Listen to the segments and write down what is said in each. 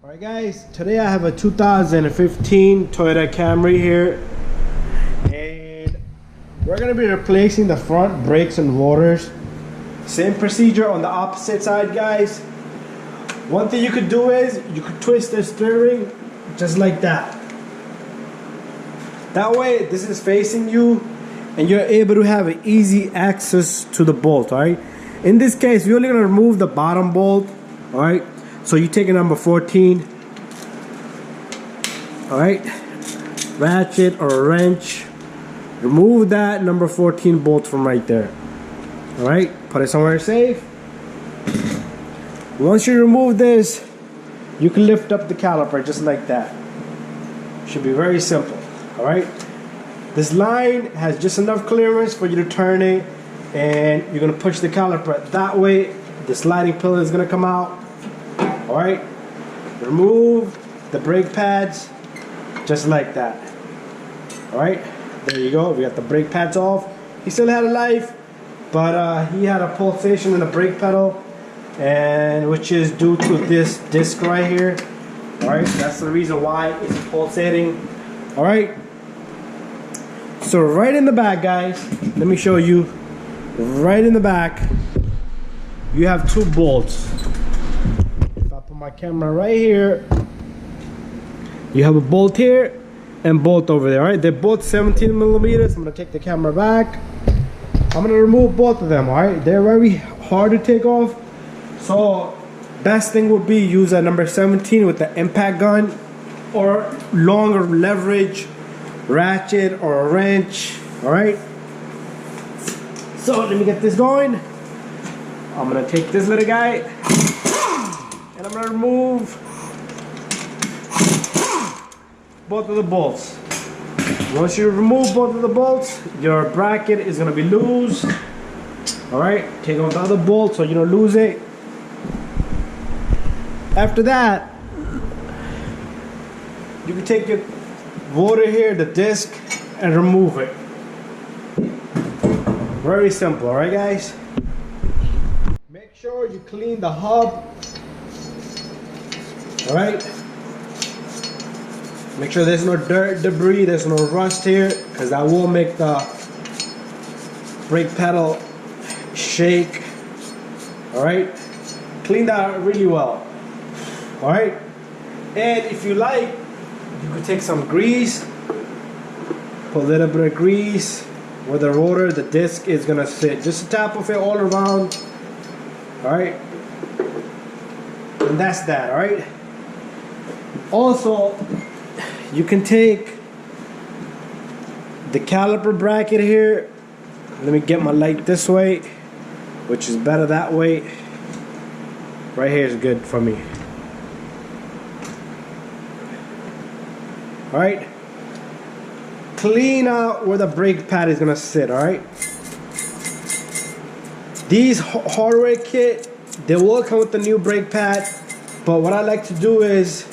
Alright guys, today I have a 2015 Toyota Camry here, and we're going to be replacing the front brakes and rotors. Same procedure on the opposite side, guys. One thing you could do is you could twist the steering just like that. That way this is facing you and you're able to have an easy access to the bolt. Alright, in this case we're only going to remove the bottom bolt. Alright, so you take a number 14, alright, ratchet or wrench, remove that number 14 bolt from right there. Alright, put it somewhere safe. Once you remove this, you can lift up the caliper just like that. Should be very simple. Alright, this line has just enough clearance for you to turn it, and you're going to push the caliper that way. The sliding pillar is going to come out. Alright, remove the brake pads just like that. Alright, there you go. We got the brake pads off. He still had a life, but he had a pulsation in the brake pedal, and which is due to this disc right here. Alright, that's the reason why it's pulsating. Alright, so right in the back, guys, let me show you. Right in the back you have two bolts. My camera right here, you have a bolt here and bolt over there. All right, they're both 17 millimeters. I'm gonna take the camera back. I'm gonna remove both of them. All right, they're very hard to take off, so best thing would be use a number 17 with the impact gun or longer leverage ratchet or a wrench. All right, so let me get this going. I'm gonna take this little guy and I'm going to remove both of the bolts. Once you remove both of the bolts, your bracket is going to be loose. Alright, take off the other bolt so you don't lose it. After that, you can take your rotor here, the disc, and remove it. Very simple, alright guys? Make sure you clean the hub. Alright, make sure there's no dirt, debris, there's no rust here, because that will make the brake pedal shake. Alright, clean that really well. Alright, and if you like, you could take some grease, put a little bit of grease where the rotor, the disc is going to sit. Just a tap of it all around. Alright, and that's that. Alright. Also, you can take the caliper bracket here. Let me get my light this way, which is better that way. Right here is good for me. Alright, clean out where the brake pad is gonna sit. Alright, these hardware kit, they will come with the new brake pad, but what I like to do is,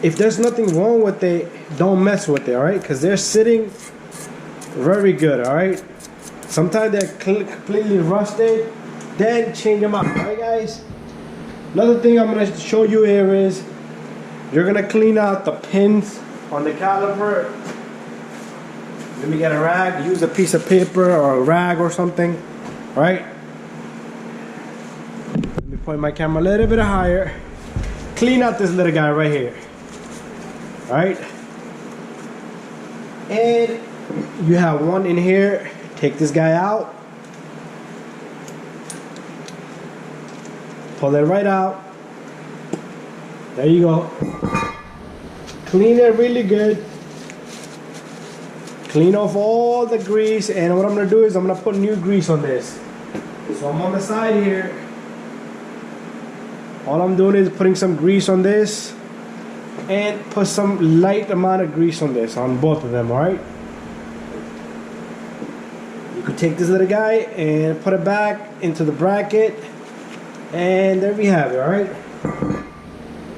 if there's nothing wrong with it, don't mess with it, alright? Because they're sitting very good, alright? Sometimes they're completely rusted, then change them out, alright guys? Another thing I'm going to show you here is, you're going to clean out the pins on the caliper. Let me get a rag, use a piece of paper or a rag or something, alright? Let me point my camera a little bit higher. Clean out this little guy right here. Alright, and you have one in here. Take this guy out, pull it right out. There you go. Clean it really good. Clean off all the grease, and what I'm going to do is I'm going to put new grease on this. So I'm on the side here. All I'm doing is putting some grease on this, and put some light amount of grease on this, on both of them. Alright, you could take this little guy and put it back into the bracket, and there we have it. Alright,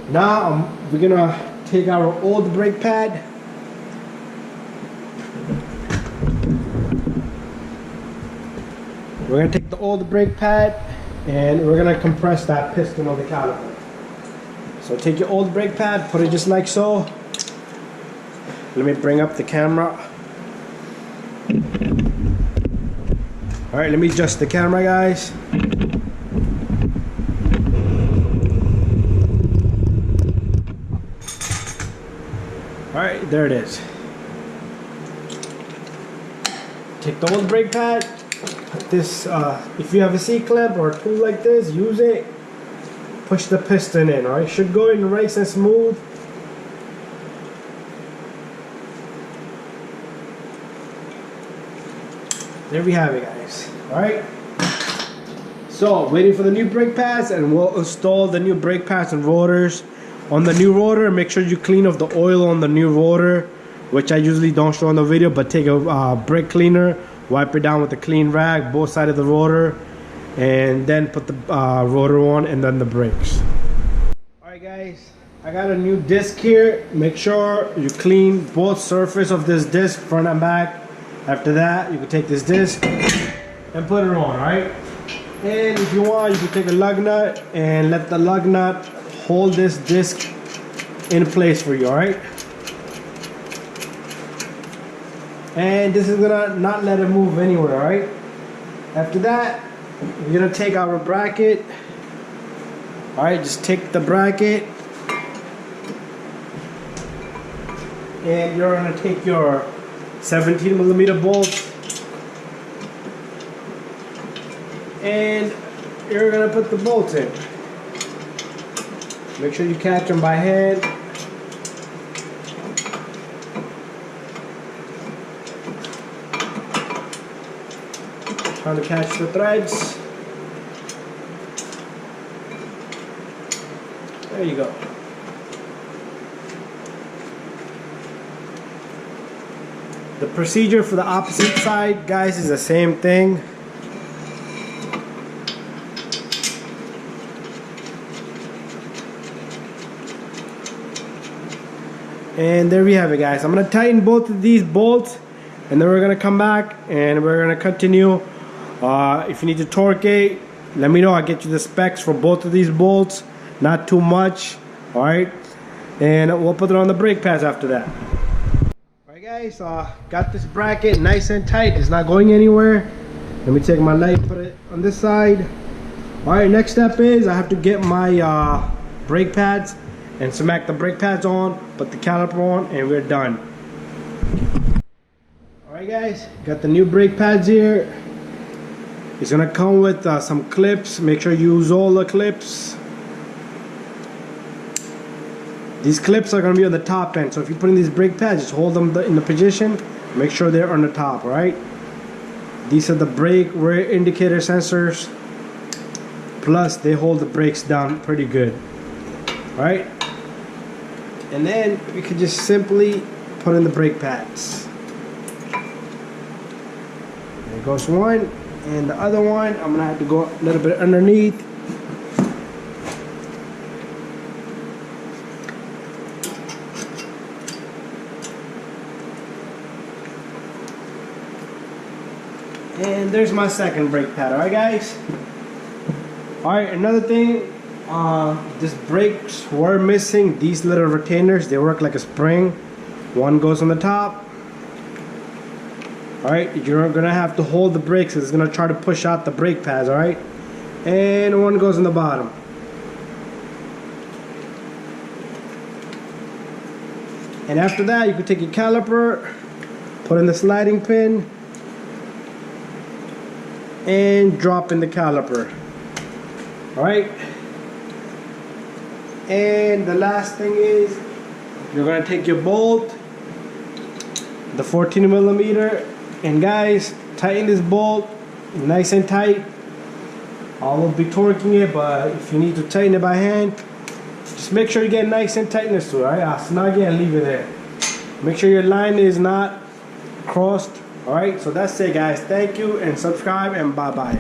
now we're gonna take our old brake pad. We're gonna take the old brake pad and we're gonna compress that piston on the caliper. So take your old brake pad, put it just like so. Let me bring up the camera. Alright, let me adjust the camera, guys. Alright, there it is. Take the old brake pad. Put this, if you have a C-clip or a tool like this, use it. Push the piston in, alright? Should go in nice and smooth. There we have it, guys. Alright. So, waiting for the new brake pads, and we'll install the new brake pads and rotors. On the new rotor, make sure you clean off the oil on the new rotor, which I usually don't show on the video, but take a brake cleaner, wipe it down with a clean rag, both sides of the rotor, and then put the rotor on and then the brakes. Alright guys, I got a new disc here. Make sure you clean both surface of this disc, front and back. After that, you can take this disc and put it on, alright? And if you want, you can take a lug nut and let the lug nut hold this disc in place for you, alright? And this is gonna not let it move anywhere, alright? After that, we're gonna take our bracket. Alright, just take the bracket and you're gonna take your 17mm bolts and you're gonna put the bolts in. Make sure you catch them by hand. Trying to catch the threads. There you go. The procedure for the opposite side, guys, is the same thing. And there we have it, guys. I'm gonna tighten both of these bolts, and then we're gonna come back and we're gonna continue. If you need to torque it, let me know. I'll get you the specs for both of these bolts. Not too much, all right? And we'll put it on the brake pads after that. All right, guys, got this bracket nice and tight. It's not going anywhere. Let me take my light, put it on this side. All right, next step is I have to get my brake pads and smack the brake pads on, put the caliper on, and we're done. All right, guys, got the new brake pads here. It's gonna come with some clips. Make sure you use all the clips. These clips are gonna be on the top end, so if you put in these brake pads, just hold them in the position. Make sure they're on the top, all right? These are the brake rear indicator sensors. Plus, they hold the brakes down pretty good, all right? And then we could just simply put in the brake pads. There goes one, and the other one, I'm gonna have to go a little bit underneath. And there's my second brake pad. Alright, guys? Alright, another thing, these brakes were missing these little retainers. They work like a spring. One goes on the top. Alright, you're gonna have to hold the brakes. It's gonna try to push out the brake pads, alright? And one goes on the bottom. And after that, you can take your caliper, put in the sliding pin, and drop in the caliper. Alright? And the last thing is, you're gonna take your bolt, the 14mm, and guys, tighten this bolt nice and tight. I will be torquing it, but if you need to tighten it by hand, just make sure you get nice and tightness to it. Alright, I'll snug it and leave it there. Make sure your line is not crossed. Alright, so that's it, guys. Thank you and subscribe, and bye bye.